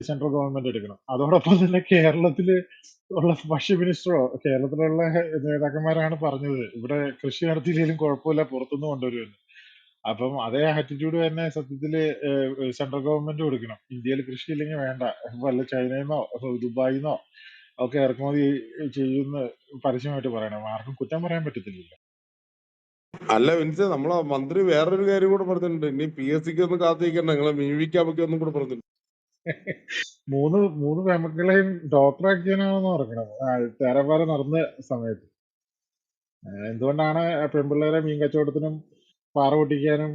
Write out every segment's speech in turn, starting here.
Central government എടുക്കണം. അതോടൊപ്പം തന്നെ കേരളത്തില് ഉള്ള ഭക്ഷ്യ മിനിസ്റ്ററോ കേരളത്തിലുള്ള നേതാക്കന്മാരാണ് പറഞ്ഞത് ഇവിടെ കൃഷി നടത്തിയില്ലെങ്കിലും കുഴപ്പമില്ല, പുറത്തുനിന്ന് കൊണ്ടുവരുമെന്ന്. അപ്പം അതേ ആറ്റിറ്റ്യൂഡ് തന്നെ സത്യത്തില് സെൻട്രൽ ഗവൺമെന്റ് കൊടുക്കണം. ഇന്ത്യയിൽ കൃഷി ഇല്ലെങ്കിൽ വേണ്ട, വല്ല ചൈനയിൽ നിന്നോ ദുബായിന്നോ ഒക്കെ ഇറക്കുമതി ചെയ്യുന്ന പരസ്യമായിട്ട് പറയണം. ആർക്കും കുറ്റം പറയാൻ പറ്റത്തില്ലല്ലോ. അല്ല വിൻസെ, നമ്മളെ മന്ത്രി വേറൊരു കാര്യം കൂടെ പറഞ്ഞിട്ടുണ്ട്. ഇനി PSCക്ക് ഒന്നും കാത്തിരിക്കണ്ട, നിങ്ങളെ മീവിക്കാമൊക്കെ ഒന്നും കൂടെ പറഞ്ഞിട്ടുണ്ട്. മൂന്ന് പെമക്കളെയും ഡോക്ടറാക്കിയനാണെന്ന് ഓർക്കണം തേരപ്പാല നടന്ന സമയത്ത്. എന്തുകൊണ്ടാണ് പെൺപിള്ളേരെ മീൻ കച്ചവടത്തിനും പാറ പൊട്ടിക്കാനും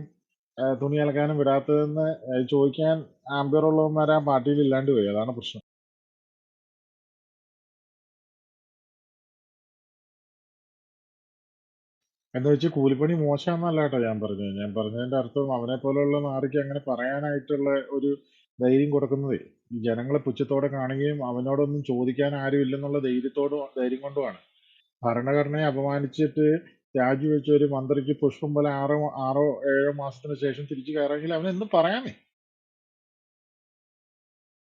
തുണി അലക്കാനും വിടാത്തതെന്ന് ചോദിക്കാൻ ആംബിയറുള്ളവന്മാർ ആ പാർട്ടിയിൽ ഇല്ലാണ്ട് പോയി. അതാണ് പ്രശ്നം. എന്ന് വെച്ച് കൂലിപ്പണി മോശമെന്നല്ല കേട്ടോ ഞാൻ പറഞ്ഞത്. ഞാൻ പറഞ്ഞതിന്റെ അർത്ഥം അവനെ പോലെയുള്ള നാറിക്ക് അങ്ങനെ പറയാനായിട്ടുള്ള ഒരു ധൈര്യം കൊടുക്കുന്നതേ ഈ ജനങ്ങളെ പുച്ഛത്തോടെ കാണുകയും അവനോടൊന്നും ചോദിക്കാൻ ആരും ഇല്ലെന്നുള്ള ധൈര്യം കൊണ്ടുമാണ്. ഭരണഘടനയെ അപമാനിച്ചിട്ട് രാജിവെച്ച ഒരു മന്ത്രിക്ക് പുഷ്പം പോലെ ആറോ ഏഴോ മാസത്തിന് ശേഷം തിരിച്ചു കയറാമെങ്കിൽ അവൻ എന്തും പറയാമേ.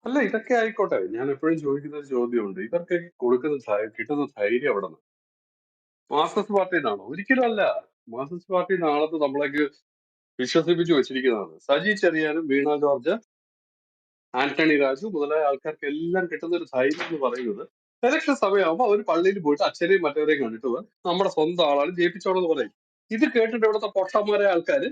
അല്ല, ഇതൊക്കെ ആയിക്കോട്ടെ. ഞാൻ എപ്പോഴും ചോദിക്കുന്ന ഒരു ചോദ്യമുണ്ട്. ഇവർക്ക് കിട്ടുന്ന ധൈര്യം എവിടെ നിന്ന്? മാർക്സിസ്റ്റ് പാർട്ടിയിൽ നിന്നാണോ? ഒരിക്കലും അല്ല. മാർക്സിസ്റ്റ് പാർട്ടിയിൽ നിന്നാണെന്ന് നമ്മളേക്ക് വിശ്വസിപ്പിച്ചു വെച്ചിരിക്കുന്നതാണ്. സജി ചെറിയാനും വീണ ജോർജ്, ആന്റണി രാജു മുതലായ ആൾക്കാർക്ക് എല്ലാം കിട്ടുന്ന ഒരു ധൈര്യം എന്ന് പറയുന്നത് ഇലക്ഷൻ സമയമാകുമ്പോൾ അവർ പള്ളിയിൽ പോയിട്ട് അച്ഛനെയും മറ്റവരെയും കണ്ടിട്ട് നമ്മുടെ സ്വന്തം ആളാണ് ജയിപ്പിച്ചോളെന്ന് പറയും. ഇത് കേട്ടിട്ട് ഇവിടുത്തെ പൊട്ടന്മാരെ ആൾക്കാര്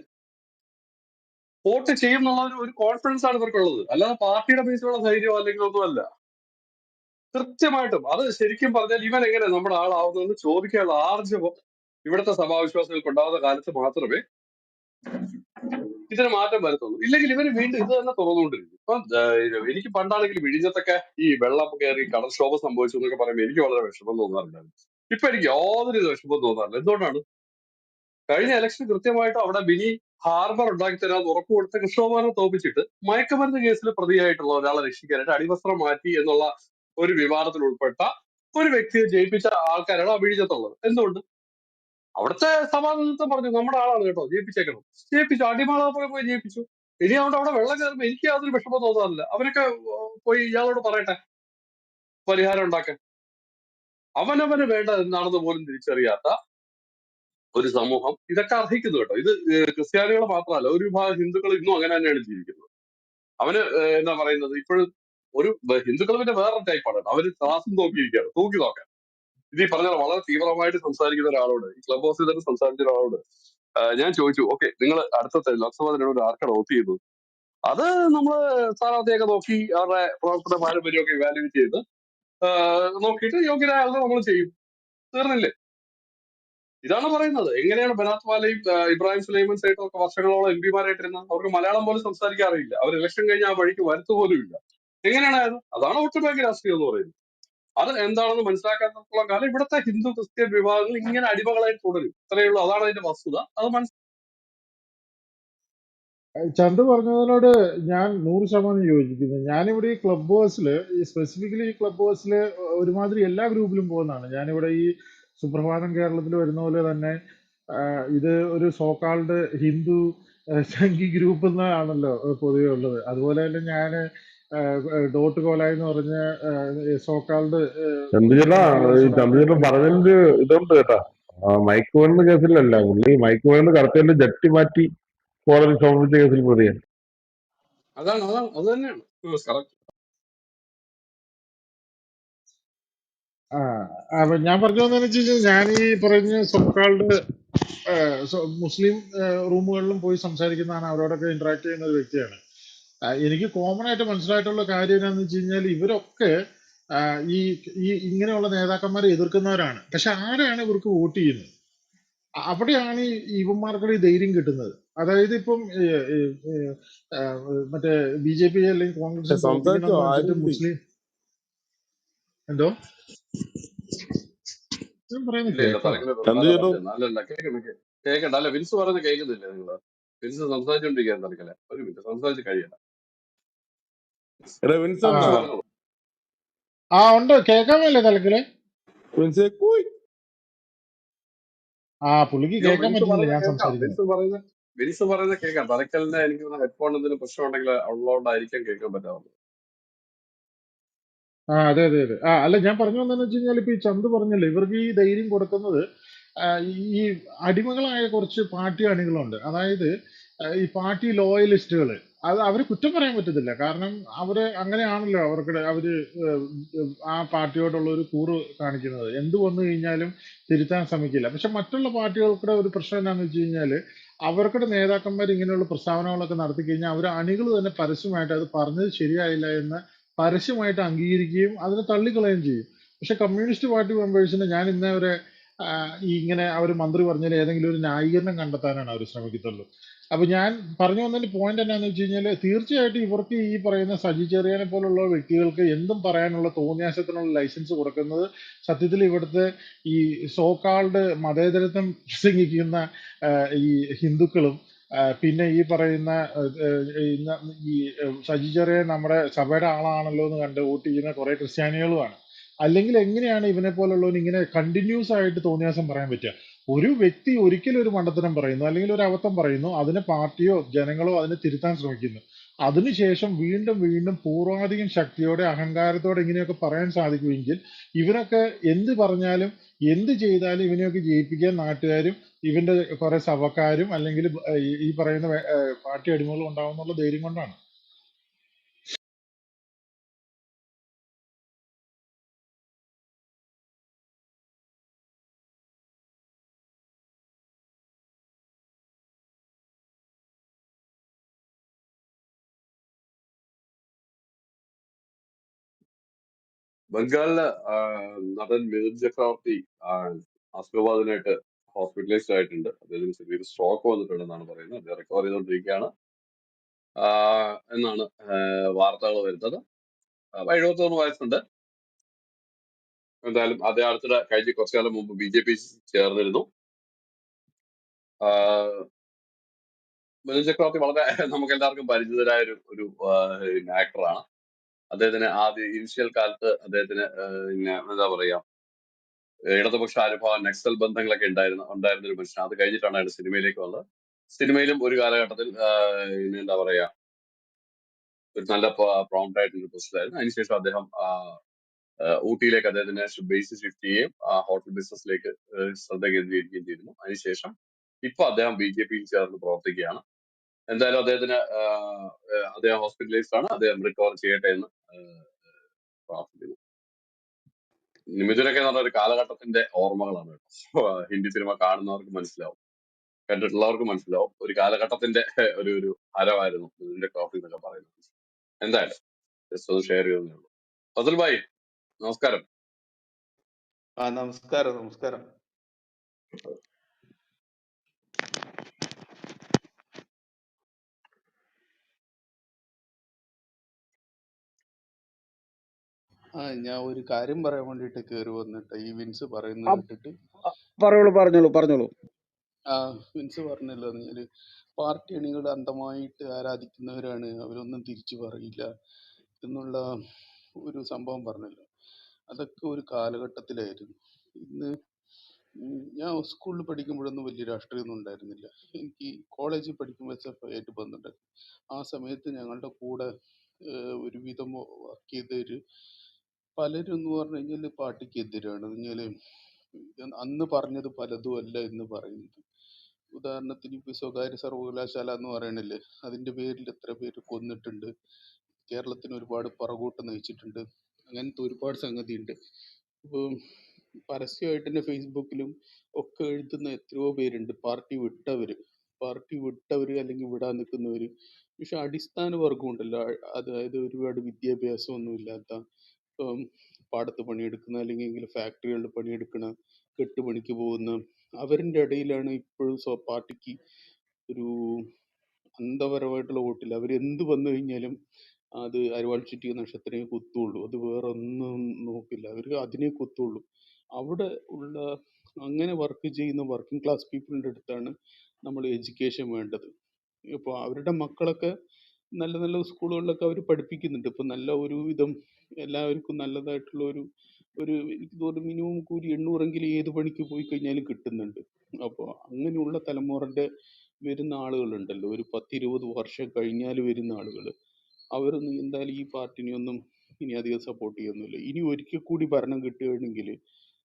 വോട്ട് ചെയ്യുന്നുള്ള ഒരു കോൺഫിഡൻസ് ആണ് ഇവർക്കുള്ളത്. അല്ലാതെ പാർട്ടിയുടെ ബേസിലുള്ള ധൈര്യമോ അല്ലെങ്കിൽ ഒന്നുമല്ല. കൃത്യമായിട്ടും അത് ശരിക്കും പറഞ്ഞാൽ ഇവൻ എങ്ങനെ നമ്മുടെ ആളാവുന്നതെന്ന് ചോദിക്കാനുള്ള ആർജവം ഇവിടുത്തെ സഭാവിശ്വാസികൾക്ക് ഉണ്ടാകുന്ന കാലത്ത് മാത്രമേ ഇതിന് മാറ്റം വരുത്തുള്ളൂ. ഇല്ലെങ്കിൽ ഇവര് വീണ്ടും ഇത് തന്നെ തുറന്നുകൊണ്ടിരിക്കും. ഇപ്പം എനിക്ക് പണ്ടാണെങ്കിൽ വിഴിഞ്ഞത്തൊക്കെ ഈ വെള്ളം കയറി കടൽക്ഷോഭം സംഭവിച്ചു എന്നൊക്കെ പറയുമ്പോൾ എനിക്ക് വളരെ വിഷമം തോന്നാറുണ്ടായിരുന്നു. ഇപ്പൊ എനിക്ക് യാതൊരു വിഷമം തോന്നാറില്ല. എന്തുകൊണ്ടാണ്? കഴിഞ്ഞ ഇലക്ഷൻ കൃത്യമായിട്ട് അവിടെ മിനി ഹാർബർ ഉണ്ടാക്കി തരാമെന്ന് ഉറപ്പ് കൊടുത്ത കൃഷ്ണകുമാറിനെ തോപ്പിച്ചിട്ട് മയക്കുമരുന്ന് കേസിൽ പ്രതിയായിട്ടുള്ള ഒരാളെ രക്ഷിക്കാനായിട്ട് അടിവസ്ത്രം മാറ്റി എന്നുള്ള ഒരു വിവാദത്തിൽ ഉൾപ്പെട്ട ഒരു വ്യക്തിയെ ജയിപ്പിച്ച ആൾക്കാരാണ് ആ വിഴിഞ്ഞത്തുള്ളത്. എന്തുകൊണ്ട്? അവിടുത്തെ സമാധാനത്തെ പറഞ്ഞു നമ്മുടെ ആളാണ് കേട്ടോ, ജയിപ്പിച്ചേക്കണം. ജയിപ്പിച്ചു, അടിമാളെ പോയി ജയിപ്പിച്ചു. ഇനി അവിടെ വെള്ളം കയറുമ്പോൾ എനിക്ക് യാതൊരു വിഷമം തോന്നാറില്ല. അവരൊക്കെ പോയി ഇയാളോട് പറയട്ടെ പരിഹാരം ഉണ്ടാക്കാൻ. അവനവന് വേണ്ട എന്താണെന്ന് പോലും തിരിച്ചറിയാത്ത ഒരു സമൂഹം ഇതൊക്കെ അർഹിക്കുന്നു കേട്ടോ. ഇത് ക്രിസ്ത്യാനികൾ മാത്രമല്ല, ഒരു വിഭാഗം ഹിന്ദുക്കൾ ഇന്നും അങ്ങനെ തന്നെയാണ് ജീവിക്കുന്നത്. അവന് എന്താ പറയുന്നത്, ഇപ്പോഴും ഒരു ഹിന്ദുക്കൾ പിന്നെ വേറൊരു ടൈപ്പാണ്. അവര് ത്രാസും നോക്കിയിരിക്കുകയാണ്, തൂക്കി നോക്കാൻ. ഇത് ഈ പറഞ്ഞ വളരെ തീവ്രമായിട്ട് സംസാരിക്കുന്ന ഒരാളോട്, ഈ ക്ലബ് ഹൗസിൽ തന്നെ സംസാരിച്ച ഒരാളോട് ഞാൻ ചോദിച്ചു, ഓക്കെ, നിങ്ങൾ അടുത്ത ലോക്സഭാ തെരഞ്ഞെടുപ്പിൽ ആർക്കാണ് വോട്ട് ചെയ്യുന്നത്? അത് നമ്മള് സ്ഥാനാർത്ഥിയൊക്കെ നോക്കി അവരുടെ പ്രവർത്തന പാരമ്പര്യമൊക്കെ ഇവാലുവേറ്റ് ചെയ്ത് നോക്കിയിട്ട് യോഗ്യരായ ആളുകൾ നമ്മൾ ചെയ്യും. തീർന്നില്ലേ? ഇതാണ് പറയുന്നത്. എങ്ങനെയാണ് ബനാത്ത് വാലയും ഇബ്രാഹിം സുലൈമാൻ സൈറ്റും ഒക്കെ വർഷങ്ങളോളം MP മാരായിട്ടിരുന്നത്? അവർക്ക് മലയാളം പോലും സംസാരിക്കാൻ അറിയില്ല. അവർ ഇലക്ഷൻ കഴിഞ്ഞ ആ വഴിക്ക് വരുത്തുപോലും ഇല്ല. എങ്ങനെയാണ് ആയത്? അതാണ് വോട്ട് ബാങ്ക് രാഷ്ട്രീയം എന്ന് പറയുന്നത്. അത് എന്താണെന്ന് മനസ്സിലാക്കാത്തോളം കാലം ഇവിടുത്തെ ഹിന്ദു ക്രിസ്ത്യൻ വിഭാഗങ്ങൾ ഇങ്ങനെ അടിമകളായി തുടരും. ഇത്രയേ ഉള്ളൂ. അതാണ് അതിന്റെ വസ്തുത. അത് ചന്തു പറഞ്ഞതിനോട് ഞാൻ 100% യോജിക്കുന്നു. ഞാനിവിടെ ഈ ക്ലബ് ഹൗസിൽ, ഈ സ്പെസിഫിക്കലി ഈ ക്ലബ് ഹൗസിൽ ഒരുമാതിരി എല്ലാ ഗ്രൂപ്പിലും പോകുന്നതാണ്. ഞാനിവിടെ ഈ സുപ്രഭാതം കേരളത്തിൽ വരുന്ന പോലെ തന്നെ ഇത് ഒരു സോക്കാൾഡ് ഹിന്ദു സംഘി ഗ്രൂപ്പ് എന്നാണല്ലോ പൊതുവെ ഉള്ളത്. അതുപോലെ തന്നെ ഞാൻ ഡോട്ട് കോല എന്ന് പറഞ്ഞ സോക്കാൾഡ് ചന്ദ്രചേട്ടാ, ഈ ചന്ദ്രചേട്ടൻ പറഞ്ഞതിന്റെ ഇതുണ്ട് കേട്ടാ. മയക്കുമരുന്ന് കേസിലല്ല പുള്ളി, മയക്കുമരുന്ന് കടത്തിയതിന്റെ ജട്ടി മാറ്റി കോടതി സമർപ്പിച്ച കേസിൽ പ്രതിയാണ്. അതാണ് അത് തന്നെയാണ് കറക്റ്റ്. അപ്പൊ ഞാൻ പറഞ്ഞു വന്നതെന്ന് വെച്ച് കഴിഞ്ഞാൽ ഞാൻ ഈ പറഞ്ഞ സോക്കാൾഡ് മുസ്ലിം റൂമുകളിലും പോയി സംസാരിക്കുന്നതാണ്, അവരോടൊക്കെ ഇന്ററാക്ട് ചെയ്യുന്ന ഒരു വ്യക്തിയാണ്. എനിക്ക് കോമൺ ആയിട്ട് മനസ്സിലായിട്ടുള്ള കാര്യം എന്താണെന്ന് വെച്ച് കഴിഞ്ഞാൽ ഇവരൊക്കെ ഈ ഈ ഇങ്ങനെയുള്ള നേതാക്കന്മാരെ എതിർക്കുന്നവരാണ്. പക്ഷെ ആരാണ് ഇവർക്ക് വോട്ട് ചെയ്യുന്നത്? അവിടെയാണ് ഈ ഇവന്മാർക്കുള്ള ഈ ധൈര്യം കിട്ടുന്നത്. അതായത് ഇപ്പം മറ്റേ BJP അല്ലെങ്കിൽ കോൺഗ്രസിന് സംസാരിച്ചോ? തോപ്പിക്കണം എന്ന് ആരും വെച്ചിട്ട് മുസ്ലിം എന്തോ ഞാൻ പറയുന്നത് ഇല്ല കേൾക്കാവോ? തലക്കിലെ ചന്ദ്രചേട്ടോ, അല്ലല്ല കേൾക്കണ്ട. അല്ല, വിൻസ് പറയുന്നത് കേൾക്കുന്നില്ല നിങ്ങള്? വിൻസ് സംസാരിച്ചോണ്ടിരിക്കാൻ തലക്കല. ഒരു മിനിറ്റ് സംസാരിച്ച് കഴിയണ്ട. എടാ വിൻസ് ആ ഉണ്ടോ? പറഞ്ഞോളൂ. ഉണ്ട്, കേൾക്കാമല്ലേ തലക്കില്? വിൻസെ കൂയ്. പുള്ളിക്ക് അയ്യോ, കേൾക്കാൻ വിൻസ് പറ്റുന്നില്ല പറയുന്നത് ഞാൻ കേൾക്കാം. സംസാരിക്കുന്നത്. വിൻസ് പറയുന്നത് കേൾക്കാം. തലക്കലിന് എനിക്ക് ഹെഡ്ഫോൺ എന്തെങ്കിലും പ്രശ്നം ഉണ്ടെങ്കിൽ ഉള്ളതുകൊണ്ടായിരിക്കും കേൾക്കാൻ പറ്റാവുന്നത്. അതെ അതെ അതെ. അല്ല, ഞാൻ പറഞ്ഞു വന്നതെന്ന് വെച്ച് കഴിഞ്ഞാൽ, ഇപ്പൊ ഈ ചന്ത് പറഞ്ഞല്ലോ, ഇവർക്ക് ഈ ധൈര്യം കൊടുക്കുന്നത് ആ, ഈ അടിമകളായ കുറച്ച് പാർട്ടി അണികളുണ്ട്. അതായത് ഈ പാർട്ടി ലോയലിസ്റ്റുകൾ. അത് അവര് കുറ്റം പറയാൻ പറ്റത്തില്ല, കാരണം അവര് അങ്ങനെയാണല്ലോ. അവര് ആ പാർട്ടിയോടുള്ള ഒരു കൂറ് കാണിക്കുന്നത്. എന്ത് വന്നു കഴിഞ്ഞാലും തിരുത്താൻ ശ്രമിക്കില്ല. പക്ഷെ മറ്റുള്ള പാർട്ടികൾക്കുടെ ഒരു പ്രശ്നം എന്താണെന്ന് വെച്ച് കഴിഞ്ഞാല്, അവർക്കുടെ നേതാക്കന്മാർ ഇങ്ങനെയുള്ള പ്രസ്താവനകളൊക്കെ നടത്തി കഴിഞ്ഞാൽ അവർ അണികൾ തന്നെ പരസ്യമായിട്ട് അത് പറഞ്ഞത് ശരിയായില്ല എന്ന് പരസ്യമായിട്ട് അംഗീകരിക്കുകയും അതിനെ തള്ളിക്കളയുകയും ചെയ്യും. പക്ഷെ കമ്മ്യൂണിസ്റ്റ് പാർട്ടി മെമ്പേഴ്സിന് ഞാൻ ഇന്നേ വരെ ഈ ഇങ്ങനെ അവർ മന്ത്രി പറഞ്ഞാൽ ഏതെങ്കിലും ഒരു ന്യായീകരണം കണ്ടെത്താനാണ് അവർ ശ്രമിക്കത്തുള്ളൂ. അപ്പൊ ഞാൻ പറഞ്ഞു വന്നതിന്റെ പോയിന്റ് എന്നാന്ന് വെച്ച് കഴിഞ്ഞാൽ, തീർച്ചയായിട്ടും ഇവർക്ക് ഈ പറയുന്ന സജി ചെറിയാനെ പോലുള്ള വ്യക്തികൾക്ക് എന്തും പറയാനുള്ള തോന്നിയാസത്തിനുള്ള ലൈസൻസ് കൊടുക്കുന്നത് സത്യത്തിൽ ഇവിടുത്തെ ഈ സോകാൾഡ് മതേതരത്വം പ്രസംഗിക്കുന്ന ഈ ഹിന്ദുക്കളും പിന്നെ ഈ പറയുന്ന ഈ സജി ചെറിയാൻ നമ്മുടെ സഭയുടെ ആളാണല്ലോ എന്ന് കണ്ട് വോട്ട് ചെയ്യുന്ന കുറെ ക്രിസ്ത്യാനികളുമാണ്. അല്ലെങ്കിൽ എങ്ങനെയാണ് ഇവനെ പോലുള്ളവന് ഇങ്ങനെ കണ്ടിന്യൂസ് ആയിട്ട് തോന്നിയാസം പറയാൻ പറ്റുക? ഒരു വ്യക്തി ഒരിക്കലും ഒരു മണ്ടത്തരം പറയുന്നു അല്ലെങ്കിൽ ഒരു അബദ്ധം പറയുന്നു, അതിനെ പാർട്ടിയോ ജനങ്ങളോ അതിനെ തിരുത്താൻ ശ്രമിക്കുന്നു. അതിനുശേഷം വീണ്ടും വീണ്ടും പൂർവാധികം ശക്തിയോടെ അഹങ്കാരത്തോടെ ഇങ്ങനെയൊക്കെ പറയാൻ സാധിക്കുമെങ്കിൽ, ഇവനൊക്കെ എന്ത് പറഞ്ഞാലും എന്ത് ചെയ്താലും ഇവനെയൊക്കെ ജയിപ്പിക്കാൻ നാട്ടുകാരും ഇവന്റെ കുറെ സഭക്കാരും അല്ലെങ്കിൽ ഈ പറയുന്ന പാർട്ടി അടിമകളും ഉണ്ടാവുന്നുള്ള ധൈര്യം കൊണ്ടാണ്. ബംഗാളില് നടൻ മിഥുൻ ചക്രവർത്തി അസുഖബാധിതനായിട്ട് ഹോസ്പിറ്റലൈസ്ഡ് ആയിട്ടുണ്ട്. അദ്ദേഹത്തിന് ചെറിയൊരു സ്ട്രോക്ക് വന്നിട്ടുണ്ടെന്നാണ് പറയുന്നത്. അദ്ദേഹം റിക്കവർ ചെയ്തുകൊണ്ടിരിക്കുകയാണ് എന്നാണ് വാർത്തകൾ വരുന്നത്. 73 വയസ്സുണ്ട്. എന്തായാലും അദ്ദേഹം അടുത്തിടെ കഴിഞ്ഞ കുറച്ചു കാലം മുമ്പ് BJP ചേർന്നിരുന്നു. മിഥുൻ ചക്രവർത്തി വളരെ നമുക്ക് എല്ലാവർക്കും പരിചിതരായ ഒരു ആക്ടറാണ്. അദ്ദേഹത്തിന് ആദ്യ ഇനിഷ്യൽ കാലത്ത് അദ്ദേഹത്തിന് പിന്നെ എന്താ പറയാ, ഇടതുപക്ഷ അനുഭാവം നക്സൽ ബന്ധങ്ങളൊക്കെ ഉണ്ടായിരുന്ന ഒരു മനുഷ്യൻ. അത് കഴിഞ്ഞിട്ടാണ് അയാൾ സിനിമയിലേക്ക് വന്നത്. സിനിമയിലും ഒരു കാലഘട്ടത്തിൽ എന്താ പറയാ, ഒരു നല്ല പ്രോംപ്റ്റ് ആയിട്ടുള്ള പൊസിഷനായിരുന്നു. അതിനുശേഷം അദ്ദേഹം ഊട്ടിയിലേക്ക് അദ്ദേഹത്തിന്റെ ബേസ് ഷിഫ്റ്റ് ചെയ്യുകയും ഹോട്ടൽ ബിസിനസ്സിലേക്ക് ശ്രദ്ധ കേന്ദ്രീകരിക്കുകയും ചെയ്തിരുന്നു. അതിനുശേഷം ഇപ്പൊ അദ്ദേഹം BJP-യിൽ ചേർന്ന് പ്രവർത്തിക്കുകയാണ്. എന്തായാലും അദ്ദേഹം ഹോസ്പിറ്റലൈസ്ഡ് ആണ്. അദ്ദേഹം റിക്കവർ ചെയ്യട്ടെ എന്ന് പ്രാർത്ഥിക്കുന്നു. മിഥുനൊക്കെ എന്ന് പറഞ്ഞ ഒരു കാലഘട്ടത്തിന്റെ ഓർമ്മകളാണ് കേട്ടോ. ഹിന്ദി സിനിമ കാണുന്നവർക്ക് മനസ്സിലാവും, കണ്ടിട്ടുള്ളവർക്ക് മനസ്സിലാവും. ഒരു കാലഘട്ടത്തിന്റെ ഒരു ഹരമായിരുന്നു മിഥുന്റെ കോഫി എന്നൊക്കെ പറയുന്നത്. എന്തായാലും ജസ്റ്റ് ഒന്ന് ഷെയർ ചെയ്യുന്നേ ഉള്ളൂ. ഫസൽ ഭായി, നമസ്കാരം. നമസ്കാരം. ഞാൻ ഒരു കാര്യം പറയാൻ വേണ്ടിട്ട് കയറി വന്നിട്ട് ഈ വിൻസ് പറയുന്നത് കേട്ടിട്ട്. പറഞ്ഞോളൂ. വിൻസ് പറഞ്ഞല്ലോ, നീ പാർട്ടി അണികൾ അന്ധമായിട്ട് ആരാധിക്കുന്നവരാണ്, അവരൊന്നും തിരിച്ചു പറയില്ല എന്നുള്ള ഒരു സംഭവം പറഞ്ഞല്ലോ. അതൊക്കെ ഒരു കാലഘട്ടത്തിലായിരുന്നു. ഇന്ന് ഞാൻ സ്കൂളിൽ പഠിക്കുമ്പോഴൊന്നും വലിയ രാഷ്ട്രീയമൊന്നും ഉണ്ടായിരുന്നില്ല. എനിക്ക് കോളേജിൽ പഠിക്കുമ്പോൾ SFI ആയിട്ട് ബന്ധമുണ്ടായിരുന്നു. ആ സമയത്ത് ഞങ്ങളുടെ കൂടെ ഒരുവിധം വർക്ക് ചെയ്തവര് പലരും എന്ന് പറഞ്ഞു കഴിഞ്ഞാൽ പാർട്ടിക്ക് എതിരാണ്. അന്ന് പറഞ്ഞത് പലതും അല്ല എന്ന് പറയുന്നത്. ഉദാഹരണത്തിന് ഇപ്പൊ സ്വകാര്യ സർവകലാശാല എന്ന് പറയണില്ലേ, അതിന്റെ പേരിൽ എത്ര പേര് കൊന്നിട്ടുണ്ട്, കേരളത്തിന് ഒരുപാട് പുറകോട്ട് നയിച്ചിട്ടുണ്ട്, അങ്ങനത്തെ ഒരുപാട് സംഗതി ഉണ്ട്. ഇപ്പൊ പരസ്യമായിട്ട് തന്നെ ഫേസ്ബുക്കിലും ഒക്കെ എഴുതുന്ന എത്രയോ പേരുണ്ട് പാർട്ടി വിട്ടവര് അല്ലെങ്കിൽ വിടാൻ നിൽക്കുന്നവര്. പക്ഷെ അടിസ്ഥാന വർഗം ഉണ്ടല്ലോ, അതായത് ഒരുപാട് വിദ്യാഭ്യാസമൊന്നും ഇല്ലാത്ത, ഇപ്പം പാടത്ത് പണിയെടുക്കുന്ന അല്ലെങ്കിൽ ഫാക്ടറികളിൽ പണിയെടുക്കുന്ന, കെട്ടുപണിക്ക് പോകുന്ന അവരുടെ ഇടയിലാണ് ഇപ്പോഴും പാർട്ടിക്ക് ഒരു അന്ധപരമായിട്ടുള്ള വോട്ടില്ല. അവരെന്ത് വന്നു കഴിഞ്ഞാലും അത് അരിവാൾ ചുറ്റിയ നക്ഷത്രമേ കുത്തുള്ളൂ, അത് വേറെ ഒന്നും നോക്കില്ല, അവർ അതിനെ കുത്തുള്ളൂ. അവിടെ ഉള്ള അങ്ങനെ വർക്ക് ചെയ്യുന്ന വർക്കിംഗ് ക്ലാസ് പീപ്പിളിൻ്റെ അടുത്താണ് നമ്മൾ എഡ്യൂക്കേഷൻ വേണ്ടത്. ഇപ്പോൾ അവരുടെ മക്കളൊക്കെ നല്ല നല്ല സ്കൂളുകളിലൊക്കെ അവർ പഠിപ്പിക്കുന്നുണ്ട്. ഇപ്പം നല്ല ഒരുവിധം എല്ലാവർക്കും നല്ലതായിട്ടുള്ള എനിക്ക് തോന്നുന്നു മിനിമം കൂലി 800 ഏത് പണിക്ക് പോയി കഴിഞ്ഞാലും കിട്ടുന്നുണ്ട്. അപ്പോൾ അങ്ങനെയുള്ള തലമുറന്റെ വരുന്ന ആളുകളുണ്ടല്ലോ, ഒരു 10-20 വർഷം കഴിഞ്ഞാൽ വരുന്ന ആളുകൾ, അവരൊന്നും എന്തായാലും ഈ പാർട്ടിനെയൊന്നും ഇനി അധികം സപ്പോർട്ട് ചെയ്യുന്നില്ല. ഇനി ഒരിക്കൽ കൂടി ഭരണം കിട്ടുകയാണെങ്കിൽ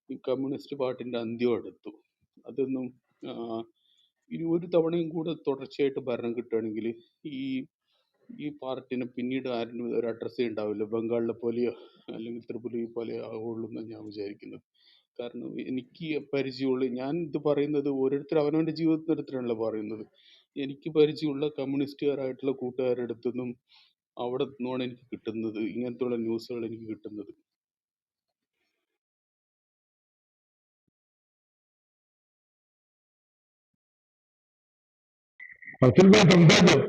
ഈ കമ്മ്യൂണിസ്റ്റ് പാർട്ടിന്റെ അന്ത്യം അടുത്തു. അതൊന്നും ആ, ഇനി ഒരു തവണയും കൂടെ തുടർച്ചയായിട്ട് ഭരണം കിട്ടുകയാണെങ്കിൽ ഈ ഈ പാർട്ടിനെ പിന്നീട് ആരും ഒരു അഡ്രസ്സേ ഉണ്ടാവില്ല. ബംഗാളിലെ പോലെയോ അല്ലെങ്കിൽ ത്രിപുരയെ പോലെയോ ആവുള്ളൂ എന്നാണ് ഞാൻ വിചാരിക്കുന്നത്. കാരണം എനിക്ക് പരിചയമുള്ള, ഞാൻ ഇത് പറയുന്നത് ഓരോരുത്തർ അവനവൻ്റെ ജീവിതത്തിനടുത്തിലാണല്ലോ പറയുന്നത്. എനിക്ക് പരിചയമുള്ള കമ്മ്യൂണിസ്റ്റുകാരായിട്ടുള്ള കൂട്ടുകാരുടെ അടുത്തുനിന്നും അവിടെ നിന്നുമാണ് എനിക്ക് കിട്ടുന്നത് ഇങ്ങനത്തുള്ള ന്യൂസുകൾ എനിക്ക് കിട്ടുന്നത്. ഫസിൽ ഭായ് സംസാരിച്ചോ?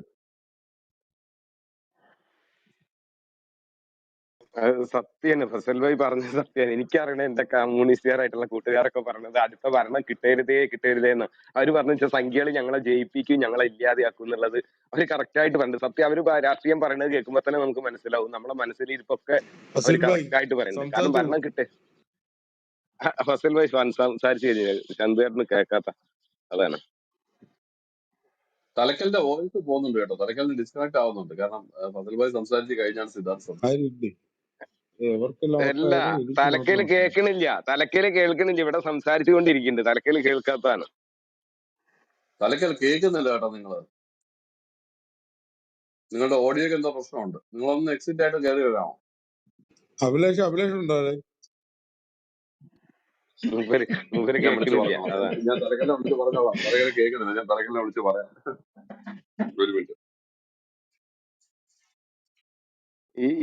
അത് സത്യാണ് ഫസൽ ഭായി പറഞ്ഞത് സത്യാണ്. എനിക്കറിയണ എന്റെ കമ്മ്യൂണിസ്റ്റുകാരായിട്ടുള്ള കൂട്ടുകാരൊക്കെ പറഞ്ഞത് അടുത്ത ഭരണം കിട്ടരുതേ കിട്ടരുതേ എന്ന്. അവര് പറഞ്ഞ സംഖ്യകൾ ഞങ്ങളെ ജയിപ്പിക്കും, ഞങ്ങളെ ഇല്ലാതെയാക്കും എന്നുള്ളത് അവര് കറക്റ്റ് ആയിട്ട് പറഞ്ഞു. സത്യം അവര് രാഷ്ട്രീയം പറയുന്നത് കേൾക്കുമ്പോ തന്നെ നമുക്ക് മനസ്സിലാവും നമ്മളെ മനസ്സിലിരിപ്പൊക്കെ അവര് ഫസിൽ ഭായ് കറക്റ്റ് ആയിട്ട് പറയുന്നുണ്ട്. കാരണം സംസാരിച്ചോളൂ. ഭരണം കിട്ടേ ഫസൽ ഭായി സംസാരിച്ചു കഴിഞ്ഞാൽ ചന്ദ്രന് കേൾക്കാത്ത അതാണ്. തലക്കലിന്റെ വോയിസ് പോകുന്നുണ്ട് കേട്ടോ, തലക്കലിന് ഡിസ്കണക്ട് ആവുന്നുണ്ട്. കാരണം ഫസൽ ഭായി സംസാരിച്ച് കഴിഞ്ഞാണ് സിദ്ധാർത്ഥ് സംസാരിക്കുന്നത്. ആരില്ലേ? എവർക്കെല്ലാം അല്ല, അവസ്ഥയാണ്, എനിക്ക് തലക്കേല് മാത്രം കേൾക്കണില്ല, തലക്കേല് കേൾക്കണില്ല. ഇവിടെ സംസാരിച്ചു കൊണ്ടിരിക്കുന്നുണ്ട്, തലക്കേല് കേൾക്കാത്തതാണ്. തലക്കൽ കേൾക്കുന്നില്ല കേട്ടോ. നിങ്ങളുടെ ഓഡിയോക്ക് എന്തോ പ്രശ്നമുണ്ട്. നിങ്ങളൊന്ന് എക്സിറ്റ് ആയിട്ട് കയറി വരാമോ? അഭിലാഷ് ഉണ്ടോ അവിടെ? മൂപ്പര് ഞാൻ വിളിച്ച് കേൾക്കണില്ല, പറഞ്ഞോളാം. അതാണ്. ഞാൻ തലക്കലിനെ വിളിച്ച് പറഞ്ഞോളാം. തലക്കൽ കേൾക്കുന്നില്ല, ഞാൻ തലക്കലിനെ വിളിച്ച് പറയാം. ഒരു മിനിറ്റ്.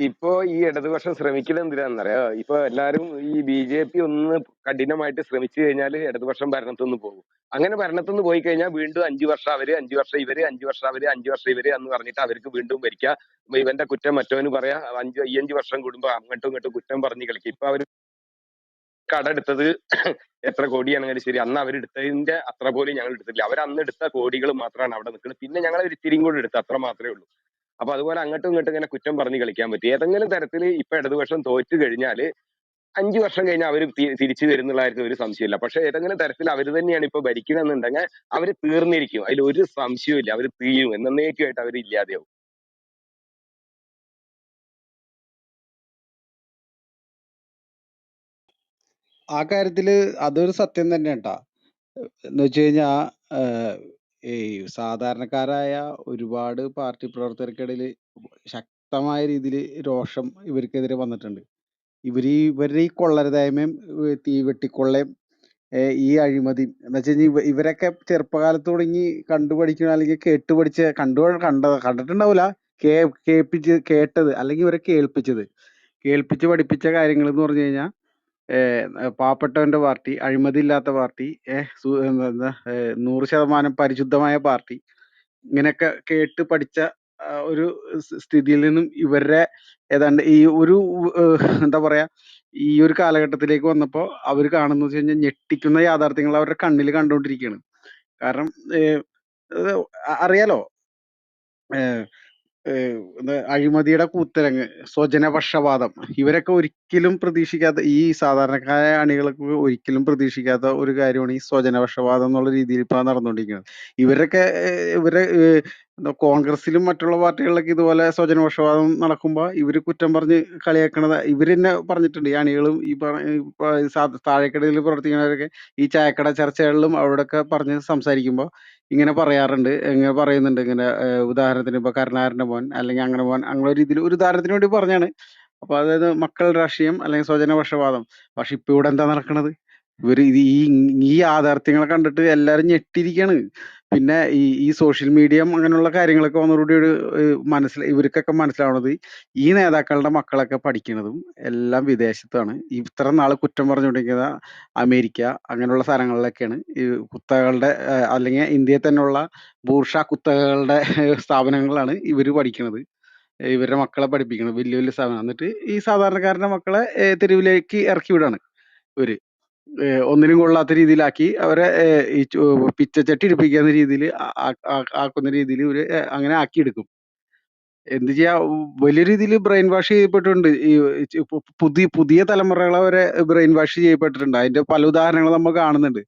ഇപ്പോ ഈ ഇടതുപക്ഷം ശ്രമിക്കുന്നത് എന്തിനാണെന്നറിയോ? ഇപ്പൊ എല്ലാരും ഈ BJP ഒന്ന് കഠിനമായിട്ട് ശ്രമിച്ചു കഴിഞ്ഞാൽ ഇടതുപക്ഷം ഭരണത്തുനിന്ന് പോകും. അങ്ങനെ ഭരണത്തുനിന്ന് പോയി കഴിഞ്ഞാൽ വീണ്ടും 5 വർഷം അവര്, 5 വർഷം ഇവര്, 5 വർഷം അവര്, 5 വർഷം ഇവര് എന്ന് പറഞ്ഞിട്ട് അവർക്ക് വീണ്ടും ഭരിക്കാം. ഇവന്റെ കുറ്റം മറ്റവന് പറയാ. 5 വർഷം കൂടുമ്പോ അങ്ങോട്ടും ഇങ്ങോട്ടും കുറ്റം പറഞ്ഞു കളിക്കും. ഇപ്പൊ അവര് കടെടുത്തത് എത്ര കോടിയാണെങ്കിലും ശരി, അന്ന് അവരെടുത്തതിന്റെ അത്ര പോലും ഞങ്ങൾ എടുത്തില്ല. അവർ അന്ന് എടുത്ത കോടികൾ മാത്രമാണ് അവിടെ നിൽക്കുന്നത്. പിന്നെ ഞങ്ങൾ ഒരു ഇത്തിരിയും കൂടി എടുത്ത്, അത്ര മാത്രമേ ഉള്ളൂ. അപ്പൊ അതുപോലെ അങ്ങോട്ടും ഇങ്ങോട്ടും ഇങ്ങനെ കുറ്റം പറഞ്ഞ് കളിക്കാൻ പറ്റും. ഏതെങ്കിലും തരത്തിൽ ഇപ്പൊ ഇടതുപക്ഷം തോറ്റു കഴിഞ്ഞാൽ 5 വർഷം കഴിഞ്ഞാൽ അവർ തിരിച്ചു വരുന്നുള്ള കാര്യത്തിൽ ഒരു സംശയമില്ല. പക്ഷെ ഏതെങ്കിലും തരത്തിൽ അവർ തന്നെയാണ് ഇപ്പൊ ഭരിക്കണമെന്നുണ്ടെങ്കിൽ അവർ തീർന്നിരിക്കും, അതിൽ ഒരു സംശയവും ഇല്ല. അവർ തീരും, എന്നേക്കുമായിട്ട് അവർ ഇല്ലാതെയാവും. ആ കാര്യത്തില് അതൊരു സത്യം തന്നെ കേട്ടാ. എന്ന് വെച്ച് കഴിഞ്ഞാ ഈ സാധാരണക്കാരായ ഒരുപാട് പാർട്ടി പ്രവർത്തകർക്കിടയിൽ ശക്തമായ രീതിയിൽ രോഷം ഇവർക്കെതിരെ വന്നിട്ടുണ്ട്. ഇവരുടെ ഈ കൊള്ളരുതായ്മയും തീവെട്ടിക്കൊള്ളയും ഈ അഴിമതിയും എന്ന് വെച്ച് കഴിഞ്ഞാൽ ഇവരൊക്കെ ചെറുപ്പകാലത്ത് തുടങ്ങി കണ്ടുപഠിക്കുന്ന അല്ലെങ്കിൽ കണ്ടിട്ടുണ്ടാവില്ല, കേട്ടത് അല്ലെങ്കിൽ ഇവരെ കേൾപ്പിച്ച് പഠിപ്പിച്ച കാര്യങ്ങൾ എന്ന് പറഞ്ഞു കഴിഞ്ഞാൽ പാവപ്പെട്ടവന്റെ പാർട്ടി, അഴിമതി ഇല്ലാത്ത പാർട്ടി, 100% പരിശുദ്ധമായ പാർട്ടി, ഇങ്ങനെയൊക്കെ കേട്ട് പഠിച്ച ഒരു സ്ഥിതിയിൽ നിന്നും ഇവരുടെ ഏതാണ്ട് ഈ ഒരു എന്താ പറയാ, ഈ ഒരു കാലഘട്ടത്തിലേക്ക് വന്നപ്പോ അവര് കാണുന്നത് വെച്ച് കഴിഞ്ഞാൽ ഞെട്ടിക്കുന്ന യാഥാർത്ഥ്യങ്ങൾ അവരുടെ കണ്ണിൽ കണ്ടുകൊണ്ടിരിക്കുകയാണ്. കാരണം അറിയാലോ, അഴിമതിയുടെ കൂത്തരങ്ങ്, സ്വജനപക്ഷപാതം, ഇവരൊക്കെ ഒരിക്കലും പ്രതീക്ഷിക്കാത്ത, ഈ സാധാരണക്കാരായ അണികൾക്ക് ഒരിക്കലും പ്രതീക്ഷിക്കാത്ത ഒരു കാര്യമാണ് ഈ സ്വജനപക്ഷപാതം എന്നുള്ള രീതിയിൽ ഇപ്പൊ നടന്നുകൊണ്ടിരിക്കുന്നത്. ഇവരൊക്കെ ഇവരെ കോൺഗ്രസിലും മറ്റുള്ള പാർട്ടികളിലൊക്കെ ഇതുപോലെ സ്വജനപക്ഷപാതം നടക്കുമ്പോ ഇവര് കുറ്റം പറഞ്ഞ് കളിയാക്കണത് ഇവര് തന്നെ പറഞ്ഞിട്ടുണ്ട്. ഈ അണികളും താഴേക്കിടയിൽ പ്രവർത്തിക്കുന്നവരൊക്കെ ഈ ചായക്കട ചർച്ചകളിലും അവിടെയൊക്കെ പറഞ്ഞ് സംസാരിക്കുമ്പോ ഇങ്ങനെ പറയാറുണ്ട്, ഇങ്ങനെ പറയുന്നുണ്ട്. ഇങ്ങനെ ഉദാഹരണത്തിന് ഇപ്പൊ കരുണാകരന്റെ മോൻ അല്ലെങ്കിൽ അങ്ങനെ മോൻ, അങ്ങനെ ഒരു രീതിയിൽ ഒരു ഉദാഹരണത്തിന് വേണ്ടി പറഞ്ഞാണ്. അപ്പൊ അതായത് മക്കൾ രാഷ്ട്രീയം അല്ലെങ്കിൽ സ്വജനപക്ഷപാതം. പക്ഷെ ഇപ്പൊ ഇവിടെ എന്താ നടക്കണത്? ഇവര് ഈ യാഥാർത്ഥ്യങ്ങളെ കണ്ടിട്ട് എല്ലാരും ഞെട്ടിയിരിക്കാണ്. പിന്നെ ഈ സോഷ്യൽ മീഡിയ അങ്ങനെയുള്ള കാര്യങ്ങളൊക്കെ വന്നതോടുകൂടി ഇവർക്കൊക്കെ മനസ്സിലാവണത് ഈ നേതാക്കളുടെ മക്കളൊക്കെ പഠിക്കണതും എല്ലാം വിദേശത്താണ്. ഇത്ര നാള് കുറ്റം പറഞ്ഞുകൊണ്ടിരിക്കുന്ന അമേരിക്ക അങ്ങനെയുള്ള സ്ഥലങ്ങളിലൊക്കെയാണ് ഈ കുത്തകളുടെ അല്ലെങ്കിൽ ഇന്ത്യയിൽ തന്നെയുള്ള ബൂർഷ കുത്തകകളുടെ സ്ഥാപനങ്ങളാണ് ഇവര് പഠിക്കണത്. ഇവരുടെ മക്കളെ പഠിപ്പിക്കണം വലിയ വലിയ സ്ഥാപനം. എന്നിട്ട് ഈ സാധാരണക്കാരന്റെ മക്കളെ തെരുവിലേക്ക് ഇറക്കി വിടാണ് ഇവര്. ഒന്നിനും കൊള്ളാത്ത രീതിയിലാക്കി അവരെ ഈ പിച്ചച്ചട്ടി ഇടിപ്പിക്കുന്ന രീതിയിൽ ആക്കുന്ന രീതിയിൽ ഇവര് അങ്ങനെ ആക്കിയെടുക്കും. എന്ത് ചെയ്യാ, വലിയ രീതിയിൽ ബ്രെയിൻ വാഷ് ചെയ്യപ്പെട്ടിട്ടുണ്ട്. ഈ പുതിയ തലമുറകളെ വരെ ബ്രെയിൻ വാഷ് ചെയ്യപ്പെട്ടിട്ടുണ്ട്. അതിന്റെ പല ഉദാഹരണങ്ങൾ നമ്മൾ കാണുന്നുണ്ട്.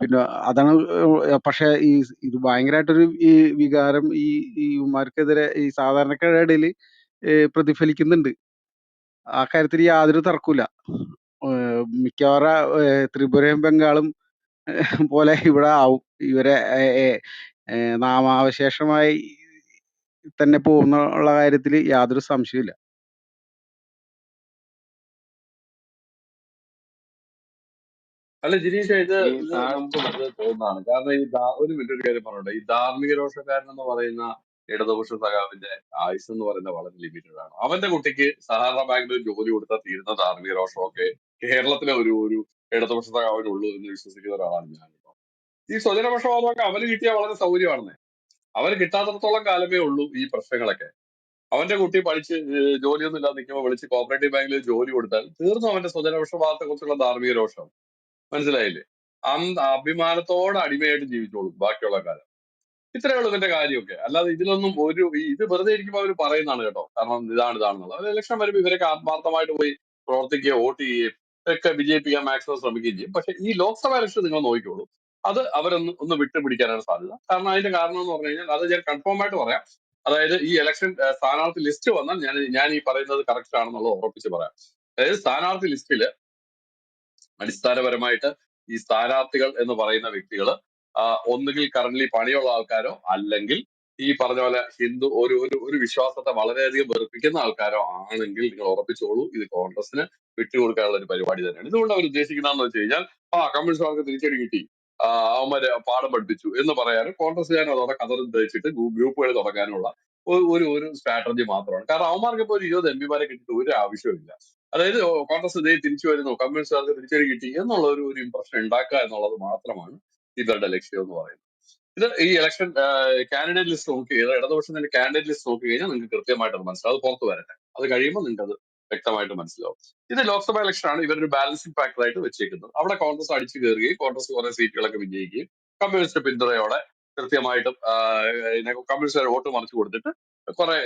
പിന്നെ അതാണ് പക്ഷെ ഇത് ഭയങ്കരമായിട്ടൊരു ഈ വികാരം ഈ ഇവന്മാർക്കെതിരെ ഈ സാധാരണക്കാരുടെ ഇടയിൽ പ്രതിഫലിക്കുന്നുണ്ട്. ആ കാര്യത്തിൽ യാതൊരു തർക്കമില്ല. മിക്കവാറും ത്രിപുരയും ബംഗാളും പോലെ ഇവിടെ ആവും. ഇവരെ നാമാവശേഷമായി തന്നെ പോകുന്നുള്ള കാര്യത്തിൽ യാതൊരു സംശയമില്ല. അല്ല ജിനീഷ, ഇത് ഈ ഇത് താ നമുക്ക് വെറുതെ തോന്നുന്നതാണ്. കാരണം ഒരു മിനിറ്റ് ഒരു കാര്യം പറഞ്ഞോട്ടെ, ഈ ധാർമ്മിക രോഷക്കാരൻ എന്ന് പറയുന്ന ഇടതുപക്ഷ സഖാവിന്റെ ആയുസ് എന്ന് പറയുന്നത് വളരെ ലിമിറ്റഡ് ആണ്. അവന്റെ കുട്ടിക്ക് സഹകരണ ബാങ്കിൽ ഒരു ജോലി കൊടുത്താൽ തീരുന്ന ധാർമ്മിക രോഷമൊക്കെ കേരളത്തിലെ ഒരു ഇടതുപക്ഷ സഖാവിനുള്ളൂ എന്ന് വിശ്വസിക്കുന്ന ഒരാളാണ് ഞാൻ. ഈ സ്വജനപക്ഷപാതമൊക്കെ അവന് കിട്ടിയാൽ വളരെ സൗകര്യമാണെന്നേ. അവന് കിട്ടാത്തിടത്തോളം കാലമേ ഉള്ളൂ ഈ പ്രശ്നങ്ങളൊക്കെ. അവന്റെ കുട്ടി പഠിച്ച് ജോലിയൊന്നും ഇല്ലാതെ നിൽക്കുമ്പോൾ വിളിച്ച് കോപ്പറേറ്റീവ് ബാങ്കിൽ ജോലി കൊടുത്താൽ തീർന്നു അവന്റെ സ്വജനപക്ഷപാതത്തെ കുറിച്ചുള്ള ധാർമ്മിക രോഷം. മനസ്സിലായില്ലേ? അഭിമാനത്തോടെ അടിമയായിട്ട് ജീവിച്ചോളും ബാക്കിയുള്ള കാലം. ഇത്രയേ ഉള്ളൂ ഇതിന്റെ കാര്യമൊക്കെ. അല്ലാതെ ഇതിലൊന്നും ഇത് വെറുതെ ഇരിക്കുമ്പോൾ അവർ പറയുന്നതാണ് കേട്ടോ. കാരണം ഇതാണെന്നുള്ളത്. അവർ ഇലക്ഷൻ വരുമ്പോൾ ഇവരൊക്കെ ആത്മാർത്ഥമായിട്ട് പോയി പ്രവർത്തിക്കുകയോ വോട്ട് ചെയ്യുകയും ഒക്കെ വിജയിപ്പിക്കാൻ മാക്സിമം ശ്രമിക്കുകയും ചെയ്യും. പക്ഷെ ഈ ലോക്സഭ ഇലക്ഷൻ നിങ്ങൾ നോക്കിക്കോളൂ, അത് ഒന്ന് വിട്ടുപിടിക്കാനാണ് സാധ്യത. കാരണം അതിന്റെ കാരണം എന്ന് പറഞ്ഞു കഴിഞ്ഞാൽ, അത് ഞാൻ കൺഫേം ആയിട്ട് പറയാം. അതായത് ഈ ഇലക്ഷൻ സ്ഥാനാർത്ഥി ലിസ്റ്റ് വന്നാൽ ഞാൻ ഈ പറയുന്നത് കറക്റ്റ് ആണെന്നുള്ളത് ഉറപ്പിച്ച് പറയാം. അതായത് സ്ഥാനാർത്ഥി ലിസ്റ്റിൽ അടിസ്ഥാനപരമായിട്ട് ഈ സ്ഥാനാർത്ഥികൾ എന്ന് പറയുന്ന വ്യക്തികൾ ഒന്നുകിൽ കറന്റ് പണിയുള്ള ആൾക്കാരോ അല്ലെങ്കിൽ ഈ പറഞ്ഞ പോലെ ഹിന്ദു ഒരു വിശ്വാസത്തെ വളരെയധികം വെറുപ്പിക്കുന്ന ആൾക്കാരോ ആണെങ്കിൽ നിങ്ങൾ ഉറപ്പിച്ചോളൂ, ഇത് കോൺഗ്രസിന് വിട്ടുകൊടുക്കാനുള്ള ഒരു പരിപാടി തന്നെയാണ്. ഇതുകൊണ്ട് അവർ ഉദ്ദേശിക്കുന്നതെന്ന് വെച്ച് കഴിഞ്ഞാൽ, കമ്മ്യൂണിസ്റ്റുകാർക്ക് തിരിച്ചടി കിട്ടി, അവന്മാര് പാഠം പഠിപ്പിച്ചു എന്ന് പറയാനും കോൺഗ്രസ്സുകാരും അതോടെ കതറും ധരിച്ചിട്ട് ഗ്രൂപ്പുകൾ തുടങ്ങാനുള്ള ഒരു സ്ട്രാറ്റജി മാത്രമാണ്. കാരണം അവന്മാർക്ക് ഇപ്പോൾ ഒരു 20 എംപിമാരെ കിട്ടിയിട്ട് ഒരു ആവശ്യമില്ല. അതായത് കോൺഗ്രസ് ഇതേ തിരിച്ചു വരുന്നു, കമ്മ്യൂണിസ്റ്റുകാർക്ക് തിരിച്ചടി കിട്ടി എന്നുള്ള ഒരു ഇംപ്രഷൻ ഉണ്ടാക്കുക എന്നുള്ളത് മാത്രമാണ് ഇവരുടെ ലക്ഷ്യം എന്ന് പറയുന്നത്. ഇത് ഈ ഇലക്ഷൻ കാൻഡിഡേറ്റ് ലിസ്റ്റ് നോക്കി ഇടതുപക്ഷത്തിന്റെ കാൻഡിഡേറ്റ് ലിസ്റ്റ് നോക്കി കഴിഞ്ഞാൽ നിങ്ങൾക്ക് കൃത്യമായിട്ട് അത് മനസ്സിലാവും. അത് പുറത്ത് വരട്ടെ, അത് കഴിയുമ്പോൾ നിങ്ങൾക്ക് അത് വ്യക്തമായിട്ട് മനസ്സിലാവും. ഇത് ലോക്സഭ ഇലക്ഷൻ ആണ് ഇവരൊരു ബാലൻസിംഗ് ഫാക്ടർ ആയിട്ട് വെച്ചേക്കുന്നത്. അവിടെ കോൺഗ്രസ് അടിച്ചു കയറുകയും കോൺഗ്രസ് കുറെ സീറ്റുകളൊക്കെ വിജയിക്കുകയും കമ്മ്യൂണിസ്റ്റ് പിന്തുണയോടെ കൃത്യമായിട്ടും കമ്മ്യൂണിസ്റ്റുകാർ വോട്ട് മറിച്ചു കൊടുത്തിട്ട് കുറെ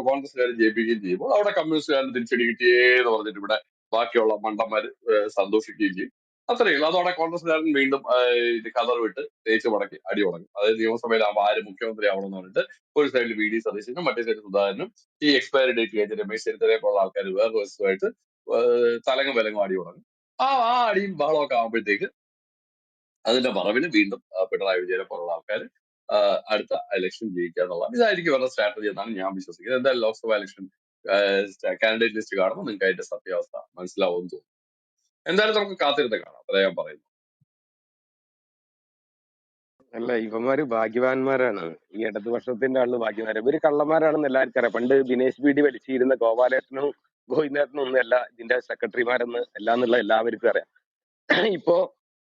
കോൺഗ്രസ്സുകാർ ജയിപ്പിക്കുകയും ചെയ്യുമ്പോൾ അവിടെ കമ്മ്യൂണിസ്റ്റുകാരന് തിരിച്ചടി കിട്ടിയേ എന്ന് പറഞ്ഞിട്ട് ഇവിടെ ബാക്കിയുള്ള മണ്ടന്മാര് സന്തോഷിക്കുകയും ചെയ്യും. അത്രയേ ഉള്ളൂ. അതോടെ കോൺഗ്രസ്സുകാരൻ വീണ്ടും കതർ വിട്ട് തേച്ച് മടക്കി അടി തുടങ്ങും. അതായത് നിയമസഭയിലാകുമ്പോൾ ആര് മുഖ്യമന്ത്രി ആവണമെന്ന് പറഞ്ഞിട്ട് ഒരു സൈഡിൽ വി ഡി സതീശനും മറ്റേ സൈഡിൽ സുധാകരനും ഈ എക്സ്പയറി ഡേറ്റ് കഴിഞ്ഞ രമേശ് ചെന്നിത്തലയെ പോലുള്ള ആൾക്കാർ വേറെ വശമായിട്ട് തലങ്ങും വിലങ്ങും അടി തുടങ്ങും. ആ അടിയും ബഹളമൊക്കെ ആകുമ്പോഴത്തേക്ക് അതിന്റെ മറവിൽ വീണ്ടും പിണറായി വിജയനെ പോലുള്ള ആൾക്കാർ അടുത്ത ഇലക്ഷൻ ജയിക്കുക എന്നുള്ളതാണ്. ഇതായിരിക്കും അവരുടെ സ്ട്രാറ്റജി എന്നാണ് ഞാൻ വിശ്വസിക്കുന്നത്. എന്തായാലും ലോക്സഭ ഇലക്ഷൻ കാൻഡിഡേറ്റ് ലിസ്റ്റ് കാണുമ്പോൾ നിങ്ങൾക്ക് അതിന്റെ സത്യാവസ്ഥ മനസ്സിലാവുമെന്ന് തോന്നുന്നു. എന്തായാലും നമുക്ക് കാത്തിരുന്ന് കാണാം, അത്ര ഞാൻ പറയുന്നു. അല്ല, ഇവന്മാര് ഭാഗ്യവാന്മാരാണ്. ഈ ഇടതുപക്ഷത്തിന്റെ ആള് ഭാഗ്യവാന്മാര്. ഇവര് കള്ളന്മാരാണെന്ന് എല്ലാവർക്കും അറിയാം. പണ്ട് ദിനേശ് ബി ഡി വലിച്ചിരുന്ന ഗോപാലേട്ടനും ഗോവിന്ദേട്ടനും ഒന്നും അല്ല ഇതിന്റെ സെക്രട്ടറിമാരെന്ന് എല്ലാന്നുള്ള എല്ലാവർക്കും അറിയാം. ഇപ്പോ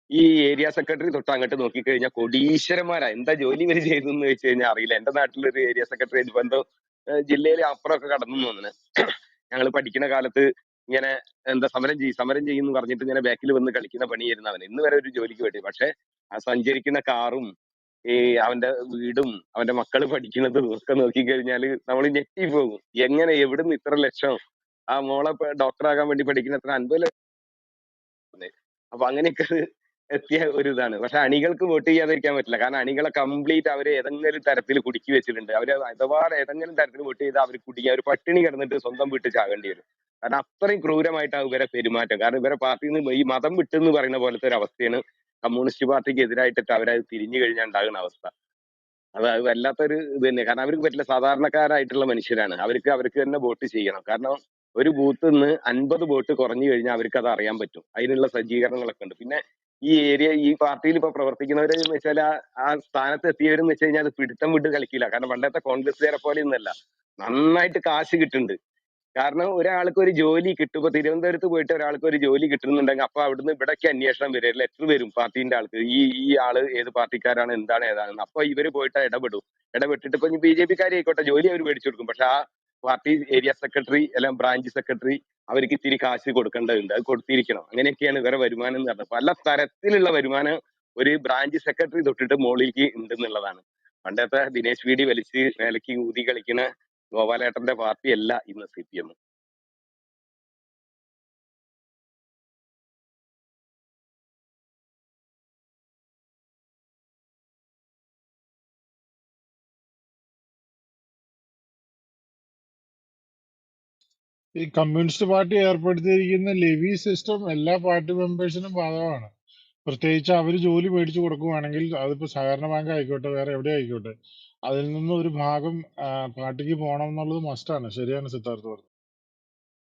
ഈ ഏരിയ സെക്രട്ടറി തൊട്ട് അങ്ങോട്ട് നോക്കിക്കഴിഞ്ഞാൽ കോടീശ്വരന്മാരാ. എന്താ ജോലി ഇവര് ചെയ്തു എന്ന് വെച്ച് കഴിഞ്ഞാൽ അറിയില്ല. എന്റെ നാട്ടിലൊരു ഏരിയ സെക്രട്ടറി ഇപ്പൊ എന്തോ ജില്ലയിലെ അപ്പുറമൊക്കെ കടന്നു തോന്നുന്നു. ഞങ്ങൾ പഠിക്കുന്ന കാലത്ത് ഇങ്ങനെ എന്താ സമരം ചെയ്യുന്നു പറഞ്ഞിട്ട് ഇങ്ങനെ ബാക്കിൽ വന്ന് കളിക്കുന്ന പണിയായിരുന്നു അവന്. ഇന്ന് വരെ ഒരു ജോലിക്ക് വേണ്ടി. പക്ഷെ ആ സഞ്ചരിക്കുന്ന കാറും ഈ അവന്റെ വീടും അവന്റെ മക്കള് പഠിക്കുന്നതും ഒക്കെ നോക്കിക്കഴിഞ്ഞാല് നമ്മൾ ഞെട്ടിപ്പോകും. എങ്ങനെ എവിടുന്ന് ഇത്ര ലക്ഷം? ആ മോളെ ഡോക്ടറാകാൻ വേണ്ടി പഠിക്കുന്ന എത്ര 50 ലക്ഷം. അപ്പൊ അങ്ങനെയൊക്കെ എത്തിയ ഒരു ഇതാണ്. പക്ഷെ അണികൾക്ക് വോട്ട് ചെയ്യാതിരിക്കാൻ പറ്റില്ല. കാരണം അണികളെ കംപ്ലീറ്റ് അവര് ഏതെങ്കിലും തരത്തിൽ കുടുക്കി വെച്ചിട്ടുണ്ട്. അവര് അഥവാ ഏതെങ്കിലും തരത്തിൽ വോട്ട് ചെയ്താൽ അവർ കുടുങ്ങി അവർ പട്ടിണി കിടന്നിട്ട് സ്വന്തം വീട്ടിൽ ചാകേണ്ടി വരും. കാരണം അത്രയും ക്രൂരമായിട്ടാണ് ഇവരെ പെരുമാറ്റം. കാരണം ഇവരെ പാർട്ടിയിൽ നിന്ന് ഈ മതം വിട്ടെന്ന് പറയുന്ന പോലത്തെ ഒരു അവസ്ഥയാണ് കമ്മ്യൂണിസ്റ്റ് പാർട്ടിക്ക് എതിരായിട്ടിട്ട് അവരത് തിരിഞ്ഞു കഴിഞ്ഞാൽ ഉണ്ടാകുന്ന അവസ്ഥ. അത് വല്ലാത്തൊരു ഇത് തന്നെ. കാരണം അവർക്ക് പറ്റില്ല. സാധാരണക്കാരായിട്ടുള്ള മനുഷ്യരാണ്. അവർക്ക് തന്നെ വോട്ട് ചെയ്യണം. കാരണം ഒരു ബൂത്ത് നിന്ന് 50 വോട്ട് കുറഞ്ഞു കഴിഞ്ഞാൽ അവർക്ക് അത് അറിയാൻ പറ്റും. അതിനുള്ള സജ്ജീകരണങ്ങളൊക്കെ ഉണ്ട്. പിന്നെ ഈ പാർട്ടിയിൽ ഇപ്പൊ പ്രവർത്തിക്കുന്നവര് എന്ന് വെച്ചാൽ ആ സ്ഥാനത്ത് എത്തിയവരെന്ന് വെച്ച് കഴിഞ്ഞാൽ അത് പിടുത്തം വിട്ട് കളിക്കില്ല. കാരണം പണ്ടത്തെ കോൺഗ്രസ്സുകാരെ പോലെ ഒന്നല്ല. നന്നായിട്ട് കാശ് കിട്ടുന്നുണ്ട്. കാരണം ഒരാൾക്ക് ഒരു ജോലി കിട്ടും. ഇപ്പൊ തിരുവനന്തപുരത്ത് പോയിട്ട് ഒരാൾക്ക് ഒരു ജോലി കിട്ടുന്നുണ്ടെങ്കിൽ അപ്പൊ അവിടുന്ന് ഇവിടേക്ക് അന്വേഷണം വരും. ലെറ്റർ വരും പാർട്ടിന്റെ ആൾക്ക്. ഈ ആള് ഏത് പാർട്ടിക്കാരാണ്, എന്താണ് ഏതാണെന്ന്. അപ്പൊ ഇവര് പോയിട്ട് ഇടപെട്ടിട്ട് ഇപ്പൊ ബി ജെ പിക്കാരി ആയിക്കോട്ടെ, ജോലി അവർ മേടിച്ചു കൊടുക്കും. പക്ഷെ ആ പാർട്ടി ഏരിയ സെക്രട്ടറി അല്ലെങ്കിൽ ബ്രാഞ്ച് സെക്രട്ടറി അവർക്ക് ഇത്തിരി കാശ് കൊടുക്കേണ്ടതുണ്ട്. അത് കൊടുത്തിരിക്കണം. അങ്ങനെയൊക്കെയാണ് ഇവരെ വരുമാനം എന്ന് പറഞ്ഞത്. പല തരത്തിലുള്ള വരുമാനം ഒരു ബ്രാഞ്ച് സെക്രട്ടറി തൊട്ടിട്ട് മുകളിലേക്ക് ഉണ്ടെന്നുള്ളതാണ്. പണ്ടത്തെ ദിനേശ് വി ഡി വലിച്ച് മേലക്ക് ഊതി കളിക്കുന്ന ഗോപാലേട്ടന്റെ പാർട്ടിയല്ല ഇന്ന് CPM. ഈ കമ്മ്യൂണിസ്റ്റ് പാർട്ടി ഏർപ്പെടുത്തിയിരിക്കുന്ന ലെവി സിസ്റ്റം എല്ലാ പാർട്ടി മെമ്പേഴ്സിനും ബാധകമാണ്. പ്രത്യേകിച്ച് അവർ ജോലി മേടിച്ചു കൊടുക്കുവാണെങ്കിൽ അതിപ്പോ സഹകരണ ബാങ്ക് ആയിക്കോട്ടെ വേറെ എവിടെ ആയിക്കോട്ടെ അതിൽ നിന്ന് ഒരു ഭാഗം പാർട്ടിക്ക് പോകണം എന്നുള്ളത് മസ്റ്റാണ്. ശരിയാണ് സിദ്ധാർത്ഥ് പറഞ്ഞത്.